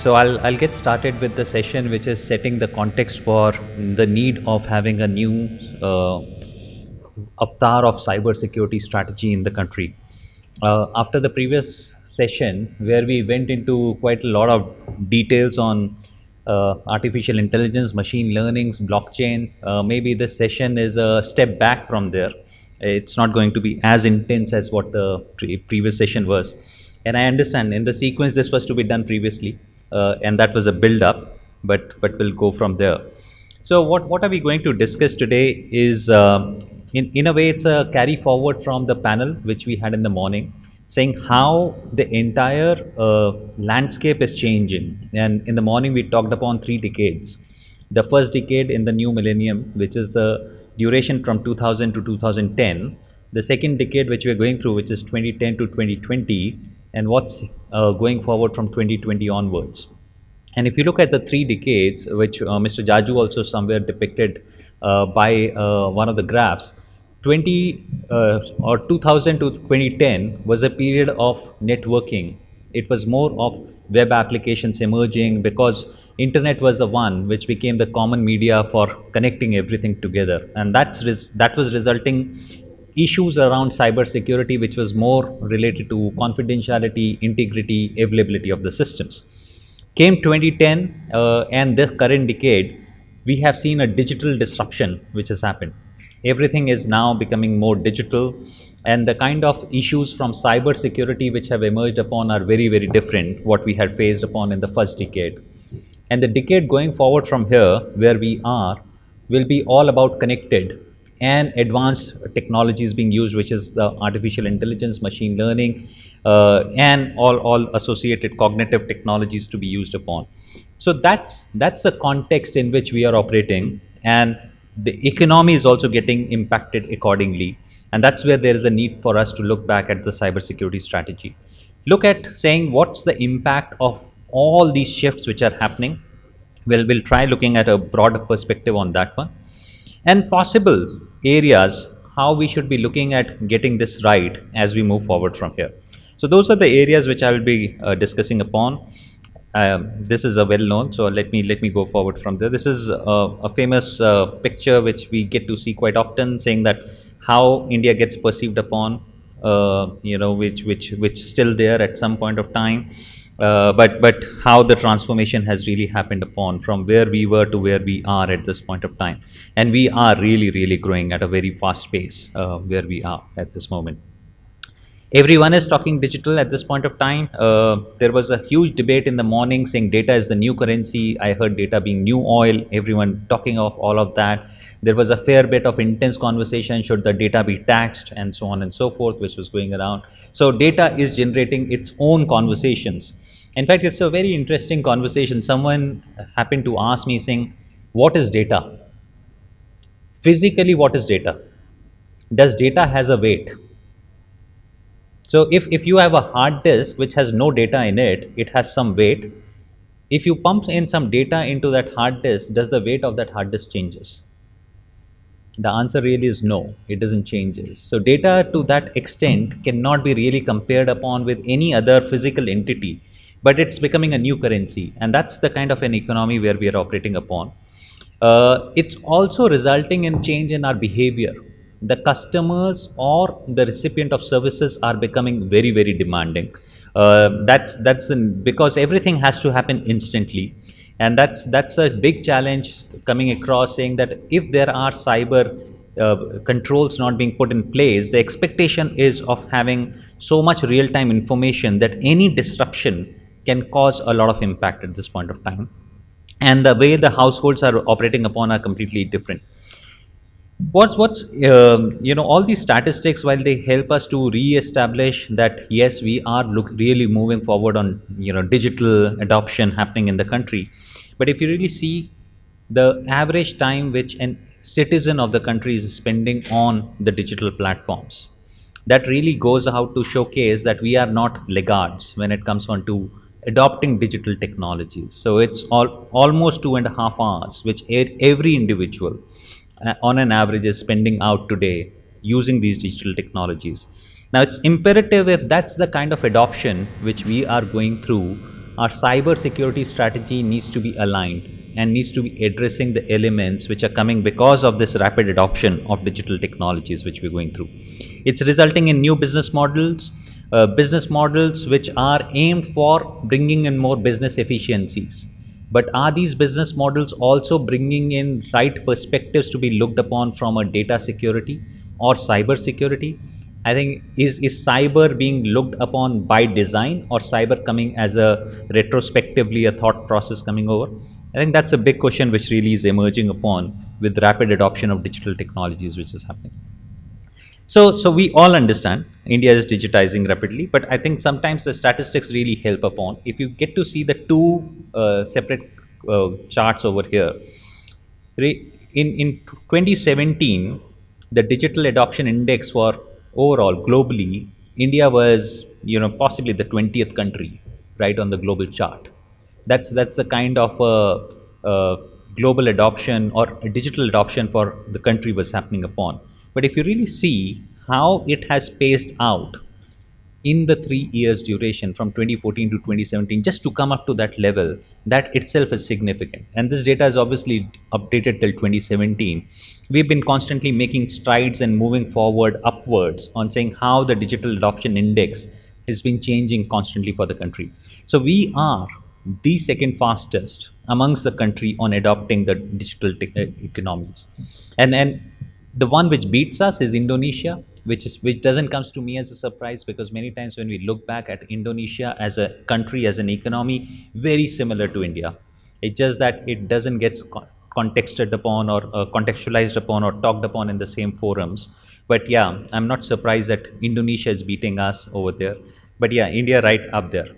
So I'll get started with the session, which is setting the context for the need of having a new avatar of cybersecurity strategy in the country. After the previous session, where we went into quite a lot of details on artificial intelligence, machine learnings, blockchain, maybe this session is a step back from there. It's not going to be as intense as what the previous session was. And I understand in the sequence this was to be done previously, and that was a build up, but we'll go from there. So what are we going to discuss today is, in a way, it's a carry forward from the panel which we had in the morning, saying how the entire landscape is changing. And in the morning we talked upon 3 decades. The first decade in the new millennium, which is the duration from 2000 to 2010. The second decade which we're going through, which is 2010 to 2020, and what's going forward from 2020 onwards. And if you look at the 3 decades, which Mr. Jaju also somewhere depicted by one of the graphs, 2000 to 2010 was a period of networking. It was more of web applications emerging, because internet was the one which became the common media for connecting everything together, and that was resulting issues around cybersecurity, which was more related to confidentiality, integrity, availability of the systems. Came 2010 and the current decade, we have seen a digital disruption which has happened. Everything is now becoming more digital, and the kind of issues from cybersecurity which have emerged upon are very, very different what we had faced upon in the first decade. And the decade going forward from here, where we are, will be all about connected and advanced technologies being used, which is the artificial intelligence, machine learning, and all associated cognitive technologies to be used upon. So that's the context in which we are operating, and the economy is also getting impacted accordingly. And that's where there is a need for us to look back at the cybersecurity strategy. Look at saying what's the impact of all these shifts which are happening. We'll try looking at a broader perspective on that one, and possible areas how we should be looking at getting this right as we move forward from here. So those are the areas which I will be discussing upon. This is a well-known, so let me go forward from there. This is a famous picture which we get to see quite often, saying that how India gets perceived upon, which still there at some point of time, but how the transformation has really happened upon from where we were to where we are at this point of time. And we are really growing at a very fast pace where we are at this moment. Everyone is talking digital at this point of time. There was a huge debate in the morning saying data is the new currency. I heard data being new oil, everyone talking of all of that. There was a fair bit of intense conversation, should the data be taxed, and so on and so forth, which was going around. So data is generating its own conversations. In fact, it's a very interesting conversation. Someone happened to ask me saying, what is data? Physically, what is data? Does data has a weight? So if you have a hard disk which has no data in it, it has some weight. If you pump in some data into that hard disk, does the weight of that hard disk changes? The answer really is no, it doesn't change. So data to that extent cannot be really compared upon with any other physical entity, but it's becoming a new currency, and that's the kind of an economy where we are operating upon. It's also resulting in change in our behavior. The customers or the recipient of services are becoming very, very demanding. Because everything has to happen instantly. And that's a big challenge coming across, saying that if there are cyber controls not being put in place, the expectation is of having so much real-time information that any disruption can cause a lot of impact at this point of time. And the way the households are operating upon are completely different. All these statistics, while they help us to re-establish that yes, we are really moving forward on digital adoption happening in the country, but if you really see the average time which a citizen of the country is spending on the digital platforms, that really goes out to showcase that we are not laggards when it comes on to adopting digital technologies. So it's almost 2.5 hours which every individual on an average is spending out today using these digital technologies. Now it's imperative, if that's the kind of adoption which we are going through, our cyber security strategy needs to be aligned and needs to be addressing the elements which are coming because of this rapid adoption of digital technologies which we're going through. It's resulting in new business models which are aimed for bringing in more business efficiencies. But are these business models also bringing in right perspectives to be looked upon from a data security or cyber security? I think is cyber being looked upon by design, or cyber coming as a retrospectively a thought process coming over? I think that's a big question which really is emerging upon with rapid adoption of digital technologies which is happening. So we all understand India is digitizing rapidly, but I think sometimes the statistics really help upon. If you get to see the two separate charts over here, in 2017, the digital adoption index for overall globally, India was possibly the 20th country, right on the global chart. That's the kind of global adoption or digital adoption for the country was happening upon. But if you really see how it has paced out in the 3 years duration from 2014 to 2017, just to come up to that level, that itself is significant. And this data is obviously updated till 2017. We've been constantly making strides and moving forward upwards on saying how the digital adoption index has been changing constantly for the country. So we are the second fastest amongst the country on adopting the digital economies. And the one which beats us is Indonesia, which doesn't comes to me as a surprise, because many times when we look back at Indonesia as a country, as an economy, very similar to India. It's just that it doesn't get contexted upon or contextualized upon or talked upon in the same forums. But yeah, I'm not surprised that Indonesia is beating us over there. But yeah, India right up there.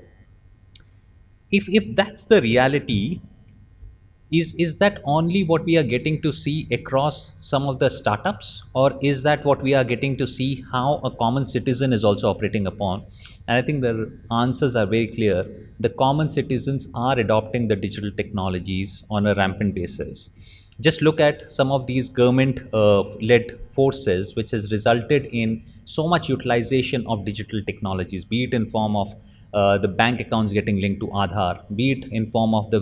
If that's the reality, is that only what we are getting to see across some of the startups, or is that what we are getting to see how a common citizen is also operating upon? And I think the answers are very clear. The common citizens are adopting the digital technologies on a rampant basis. Just look at some of these government led forces which has resulted in so much utilization of digital technologies, be it in form of the bank accounts getting linked to Aadhaar, be it in form of the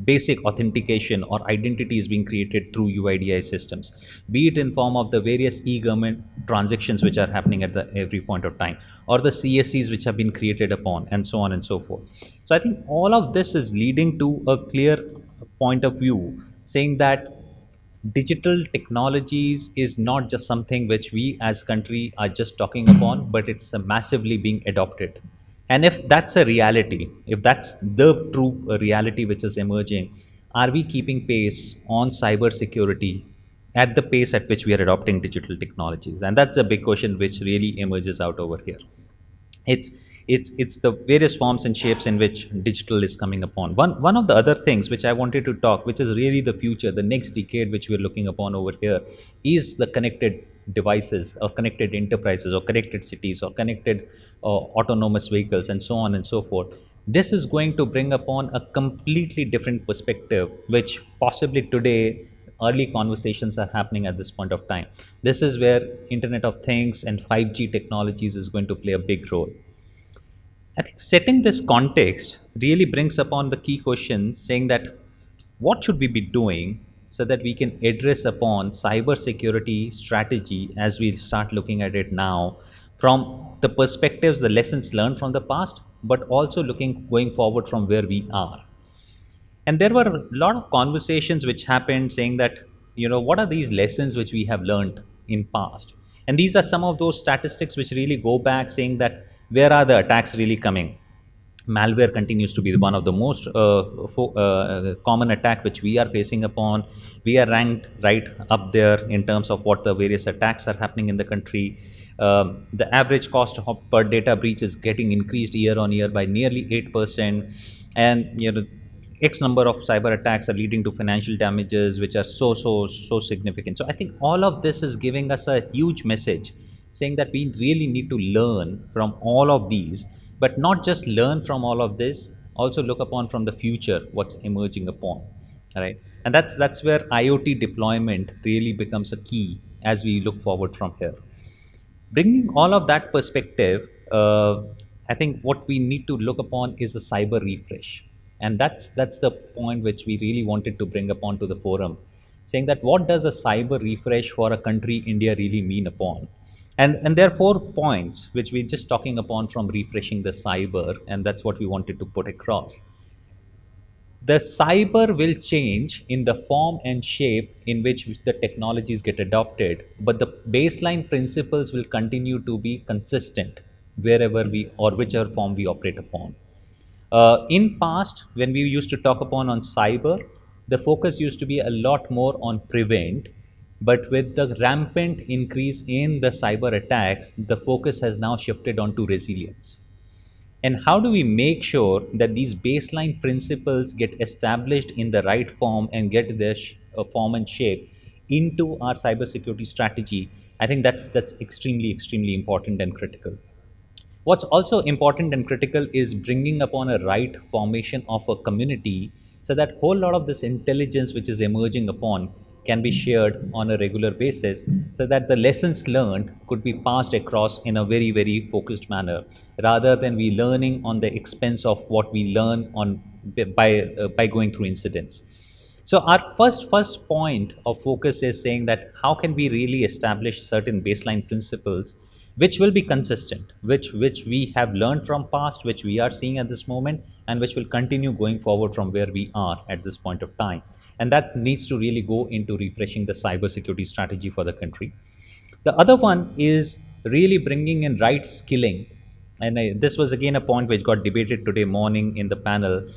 basic authentication or identities being created through UIDI systems, be it in form of the various e-government transactions which are happening at the every point of time, or the CSCs which have been created upon, and so on and so forth. So I think all of this is leading to a clear point of view saying that digital technologies is not just something which we as country are just talking upon, but it's massively being adopted. And if that's a reality, if that's the true reality which is emerging, are we keeping pace on cyber security at the pace at which we are adopting digital technologies? And that's a big question which really emerges out over here. It's the various forms and shapes in which digital is coming upon. One of the other things which I wanted to talk, which is really the future, the next decade which we're looking upon over here, is the connected devices or connected enterprises or connected cities or connected autonomous vehicles and so on and so forth. This is going to bring upon a completely different perspective, which possibly today early conversations are happening at this point of time. This is where Internet of Things and 5G technologies is going to play a big role. I think setting this context really brings upon the key question saying that what should we be doing so that we can address upon cyber security strategy as we start looking at it now from the perspectives, the lessons learned from the past, but also looking going forward from where we are. And there were a lot of conversations which happened saying that, what are these lessons which we have learned in past? And these are some of those statistics which really go back saying that where are the attacks really coming? Malware continues to be one of the most common attack which we are facing upon. We are ranked right up there in terms of what the various attacks are happening in the country. The average cost of per data breach is getting increased year on year by nearly 8%, and X number of cyber attacks are leading to financial damages which are so significant. So I think all of this is giving us a huge message saying that we really need to learn from all of these, but not just learn from all of this, also look upon from the future what's emerging upon, right? And that's where IoT deployment really becomes a key as we look forward from here. Bringing all of that perspective, I think what we need to look upon is a cyber refresh, and that's the point which we really wanted to bring upon to the forum, saying that what does a cyber refresh for a country India really mean upon, and there are 4 points which we're just talking upon from refreshing the cyber, and that's what we wanted to put across. The cyber will change in the form and shape in which the technologies get adopted, but the baseline principles will continue to be consistent wherever we or whichever form we operate upon. In past, when we used to talk upon on cyber, the focus used to be a lot more on prevent, but with the rampant increase in the cyber attacks, the focus has now shifted onto resilience. And how do we make sure that these baseline principles get established in the right form and get their form and shape into our cybersecurity strategy? I think that's extremely important and critical. What's also important and critical is bringing upon a right formation of a community so that whole lot of this intelligence which is emerging upon can be shared on a regular basis so that the lessons learned could be passed across in a very focused manner rather than we learning on the expense of what we learn on by going through incidents. So our first point of focus is saying that how can we really establish certain baseline principles which will be consistent, which we have learned from past, which we are seeing at this moment, and which will continue going forward from where we are at this point of time. And that needs to really go into refreshing the cybersecurity strategy for the country. The other one is really bringing in right skilling. And this was again a point which got debated today morning in the panel,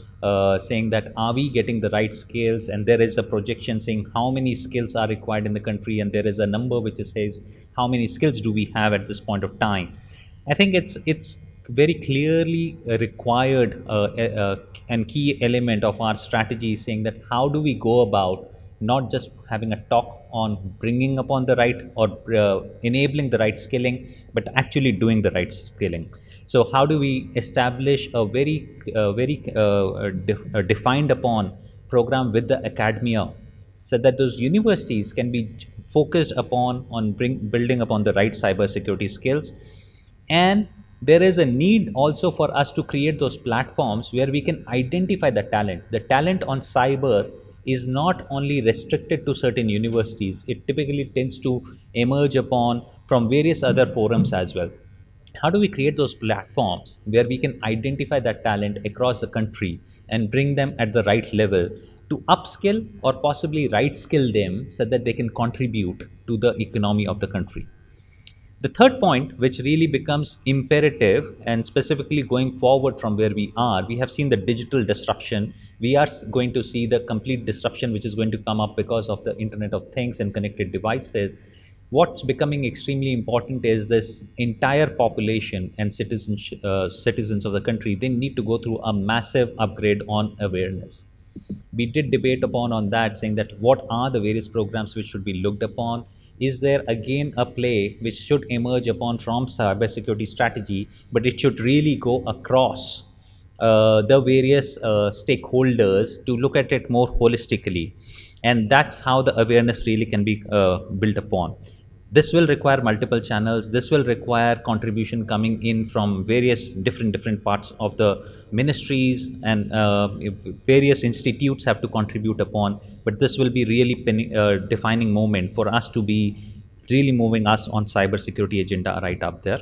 saying that are we getting the right skills? And there is a projection saying how many skills are required in the country, and there is a number which says how many skills do we have at this point of time. I think it's very clearly required and key element of our strategy, saying that how do we go about not just having a talk on bringing upon the right or enabling the right skilling, but actually doing the right skilling. So how do we establish a very defined upon program with the academia so that those universities can be focused upon on building upon the right cybersecurity skills. And there is a need also for us to create those platforms where we can identify the talent on cyber is not only restricted to certain universities, it typically tends to emerge upon from various other forums as well. How do we create those platforms where we can identify that talent across the country and bring them at the right level to upskill or possibly right skill them so that they can contribute to the economy of the country? The third point, which really becomes imperative, and specifically going forward from where we are, we have seen the digital disruption. We are going to see the complete disruption which is going to come up because of the Internet of Things and connected devices. What's becoming extremely important is this entire population and citizens of the country, they need to go through a massive upgrade on awareness. We did debate upon on that, saying that what are the various programs which should be looked upon. Is there again a play which should emerge upon from cybersecurity strategy, but it should really go across the various stakeholders to look at it more holistically, and that's how the awareness really can be built upon. This will require multiple channels. This will require contribution coming in from various different parts of the ministries, and various institutes have to contribute upon. But this will be really defining moment for us to be really moving us on cybersecurity agenda right up there.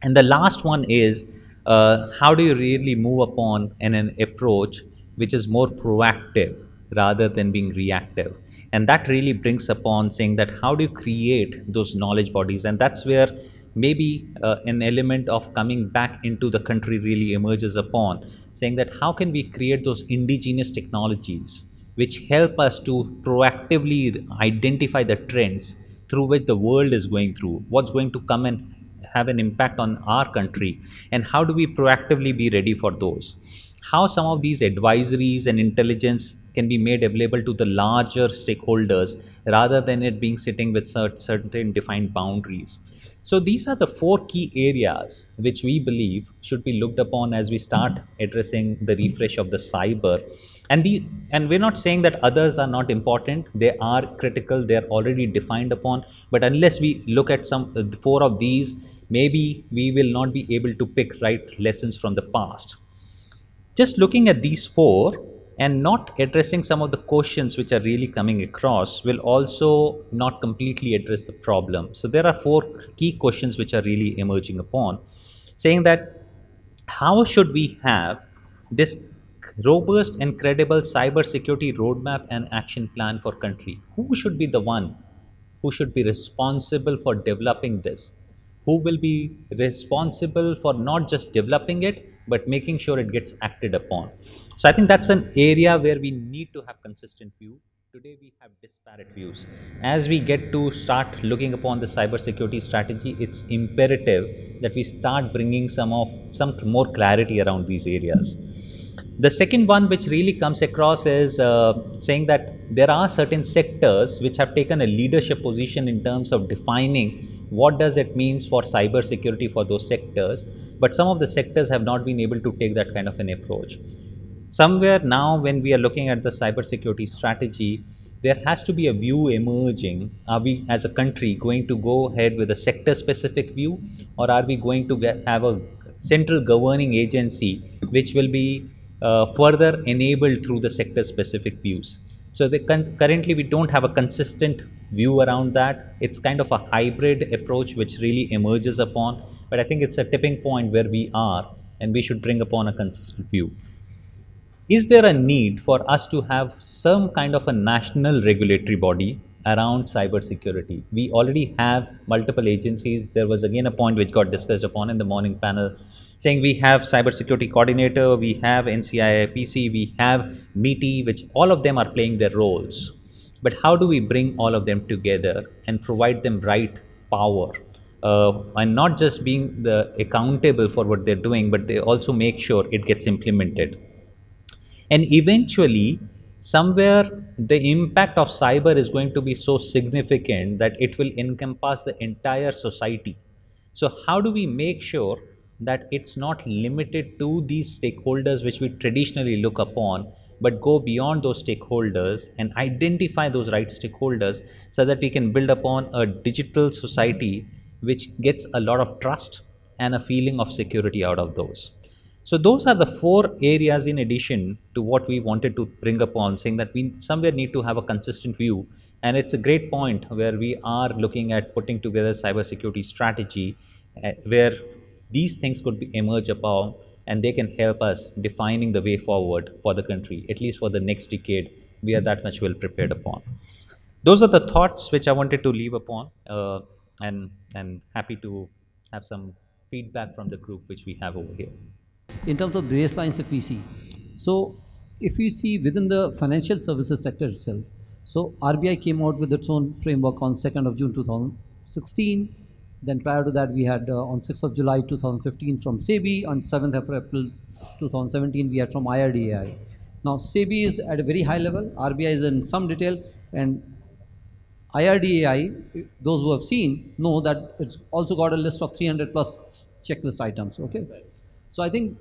And the last one is how do you really move upon an approach which is more proactive rather than being reactive? And that really brings upon saying that how do you create those knowledge bodies? And that's where maybe an element of coming back into the country really emerges upon, saying that how can we create those indigenous technologies which help us to proactively identify the trends through which the world is going through, what's going to come and have an impact on our country, and how do we proactively be ready for those? How some of these advisories and intelligence can be made available to the larger stakeholders rather than it being sitting with certain defined boundaries. So these are the 4 key areas which we believe should be looked upon as we start addressing the refresh of the cyber. and the and we're not saying that others are not important. They are critical, they're already defined upon, but unless we look at some four of these, maybe we will not be able to pick right lessons from the past. Just looking at these four and not addressing some of the questions which are really coming across will also not completely address the problem. So there are four key questions which are really emerging upon, saying that how should we have this robust and credible cybersecurity roadmap and action plan for country? Who should be the one who should be responsible for developing this? Who will be responsible for not just developing it, but making sure it gets acted upon? So I think that's an area where we need to have consistent view. Today we have disparate views. As we get to start looking upon the cybersecurity strategy, it's imperative that we start bringing some more clarity around these areas. The second one, which really comes across, is saying that there are certain sectors which have taken a leadership position in terms of defining what does it means for cyber security for those sectors, but some of the sectors have not been able to take that kind of an approach. Somewhere now, when we are looking at the cybersecurity strategy, there has to be a view emerging. Are we as a country going to go ahead with a sector specific view, or are we going to have a central governing agency which will be further enabled through the sector specific views? So currently we don't have a consistent view around that. It's kind of a hybrid approach which really emerges upon, but I think it's a tipping point where we are, and we should bring upon a consistent view. Is there a need for us to have some kind of a national regulatory body around cybersecurity? We already have multiple agencies. There was again a point which got discussed upon in the morning panel, saying we have cybersecurity coordinator, we have NCIPC, we have MITI, which all of them are playing their roles. But how do we bring all of them together and provide them right power? And not just being accountable for what they're doing, but they also make sure it gets implemented. And eventually, somewhere the impact of cyber is going to be so significant that it will encompass the entire society. So how do we make sure that it's not limited to these stakeholders which we traditionally look upon, but go beyond those stakeholders and identify those right stakeholders, so that we can build upon a digital society which gets a lot of trust and a feeling of security out of those? So those are the four areas in addition to what we wanted to bring upon, saying that we somewhere need to have a consistent view. And it's a great point where we are looking at putting together cybersecurity strategy, where these things could emerge upon, and they can help us defining the way forward for the country, at least for the next decade. We are that much well prepared upon. Those are the thoughts which I wanted to leave upon, and happy to have some feedback from the group which we have over here. In terms of baselines, if we see, so if we see within the financial services sector itself, so RBI came out with its own framework on 2nd of June 2016. Then prior to that, we had on 6th of July 2015 from SEBI. On 7th of April 2017, we had from IRDAI. Now SEBI is at a very high level, RBI is in some detail, and IRDAI, those who have seen know that it's also got a list of 300 plus checklist items. Okay. So I think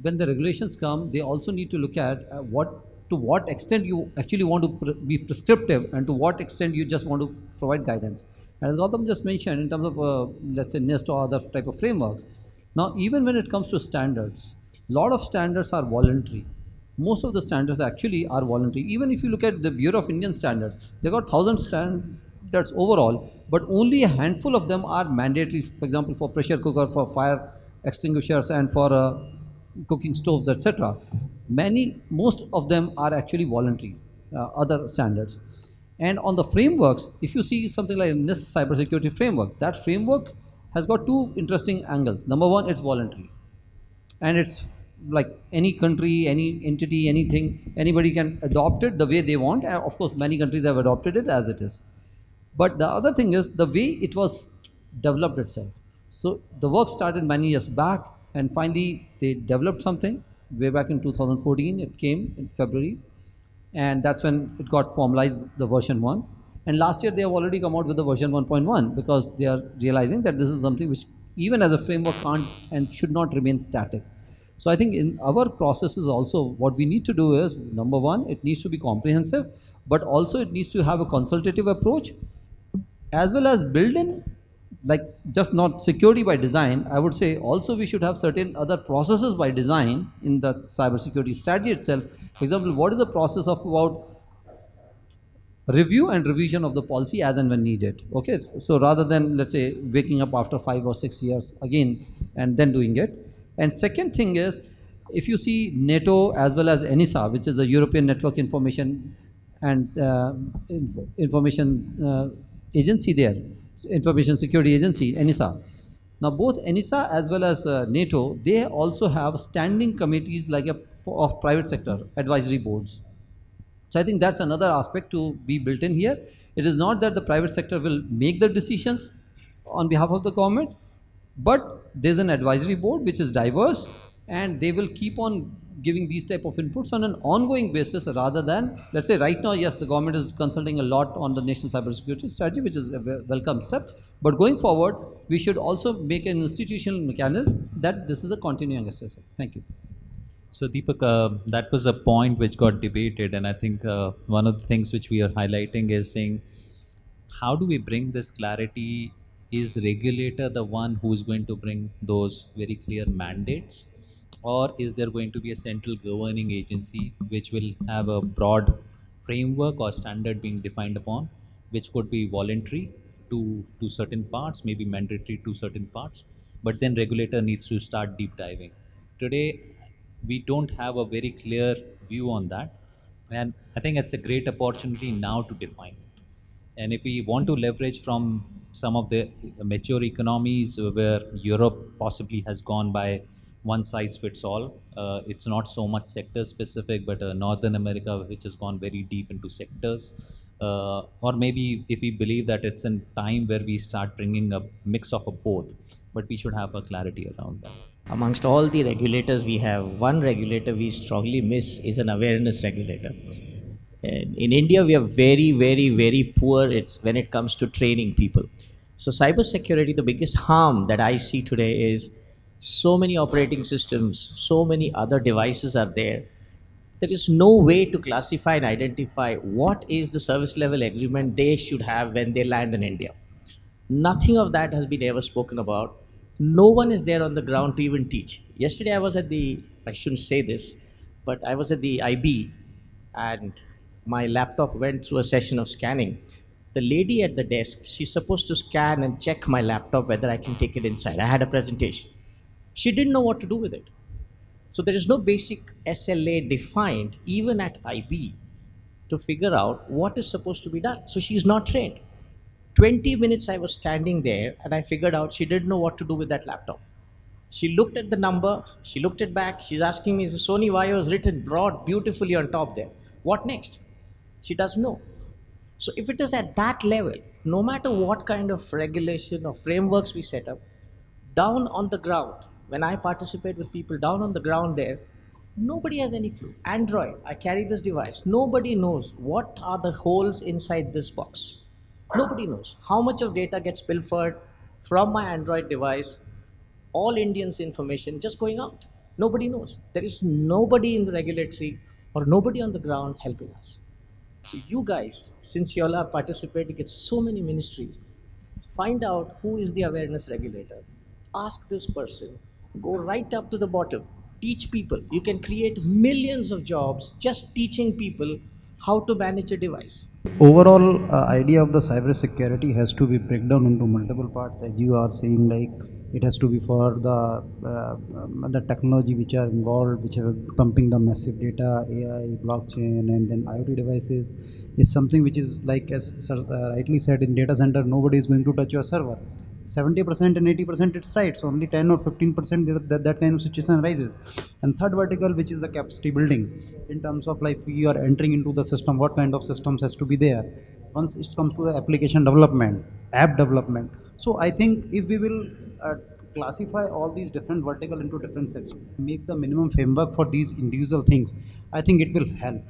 when the regulations come, they also need to look at to what extent you actually want to be prescriptive, and to what extent you just want to provide guidance. And as Gautam just mentioned, in terms of let's say NIST or other type of frameworks, now even when it comes to standards, a lot of standards are voluntary. Most of the standards actually are voluntary. Even if you look at the Bureau of Indian Standards, they got 1,000 standards overall, but only a handful of them are mandatory. For example, for pressure cooker, for fire extinguishers, and for cooking stoves, etc. Most of them are actually voluntary, other standards. And on the frameworks, if you see something like this cybersecurity framework, that framework has got two interesting angles. Number one, it's voluntary, and it's like any country, any entity, anything, anybody can adopt it the way they want. And of course, many countries have adopted it as it is. But the other thing is the way it was developed itself. So the work started many years back, and finally they developed something way back in 2014. It came in February, and that's when it got formalized, the version 1. And last year they have already come out with the version 1.1, because they are realizing that this is something which even as a framework can't and should not remain static. So I think in our processes also, what we need to do is, number one, it needs to be comprehensive, but also it needs to have a consultative approach, as well as build in, like, just not security by design. I would say also we should have certain other processes by design in the cybersecurity strategy itself. For example, what is the process of about review and revision of the policy as and when needed? Okay, so rather than, let's say, waking up after 5 or 6 years again and then doing it. And second thing is, if you see NATO as well as ENISA, which is the European Network Information and Information Agency there, Information Security Agency, ENISA. Now, both ENISA as well as NATO, they also have standing committees like of private sector advisory boards. So I think that's another aspect to be built in here. It is not that the private sector will make the decisions on behalf of the government, but there's an advisory board which is diverse, and they will keep on giving these type of inputs on an ongoing basis, rather than, let's say, right now, yes, the government is consulting a lot on the national cybersecurity strategy, which is a welcome step. But going forward, we should also make an institutional mechanism that this is a continuing exercise. Thank you. So Deepak, that was a point which got debated, and I think one of the things which we are highlighting is saying, how do we bring this clarity? Is regulator the one who is going to bring those very clear mandates, or is there going to be a central governing agency which will have a broad framework or standard being defined upon, which could be voluntary to certain parts, maybe mandatory to certain parts, but then regulator needs to start deep diving. Today, we don't have a very clear view on that, and I think it's a great opportunity now to define it. And if we want to leverage from some of the mature economies where Europe possibly has gone by one size fits all, it's not so much sector specific, but Northern America, which has gone very deep into sectors. Or maybe if we believe that it's in time where we start bringing a mix of a both, but we should have a clarity around that. Amongst all the regulators we have, one regulator we strongly miss is an awareness regulator. And in India, we are very, very, very poor when it comes to training people. So cybersecurity, the biggest harm that I see today is so many operating systems, so many other devices are there. There is no way to classify and identify what is the service level agreement they should have when they land in India. Nothing of that has been ever spoken about. No one is there on the ground to even teach. Yesterday I was at I shouldn't say this, but I was at the IB, and my laptop went through a session of scanning. The lady at the desk, she's supposed to scan and check my laptop whether I can take it inside. I had a presentation. She didn't know what to do with it. So there is no basic SLA defined, even at IB, to figure out what is supposed to be done. So she's not trained. 20 minutes I was standing there, and I figured out she didn't know what to do with that laptop. She looked at the number, she looked it back, she's asking me, is the Sony Vaio was written broad, beautifully on top there. What next? She doesn't know. So if it is at that level, no matter what kind of regulation or frameworks we set up, down on the ground, when I participate with people down on the ground there, nobody has any clue. Android, I carry this device, nobody knows what are the holes inside this box. Nobody knows how much of data gets pilfered from my Android device, all Indians' information just going out. Nobody knows. There is nobody in the regulatory or nobody on the ground helping us. So you guys, since you all are participating in so many ministries, find out who is the awareness regulator. Ask this person. Go right up to the bottom. Teach people. You can create millions of jobs just teaching people how to manage a device. Overall idea of the cyber security has to be break down into multiple parts, as you are saying, like it has to be for the technology which are involved, which are pumping the massive data, AI, blockchain, and then IoT devices is something which is like, as sir rightly said, in data center nobody is going to touch your server. 70% and 80% it's right, so only 10 or 15% that kind of situation arises. And third vertical, which is the capacity building, in terms of like we are entering into the system, what kind of systems has to be there once it comes to the application development, app development. So I think if we will classify all these different vertical into different sections, make the minimum framework for these individual things, I think it will help.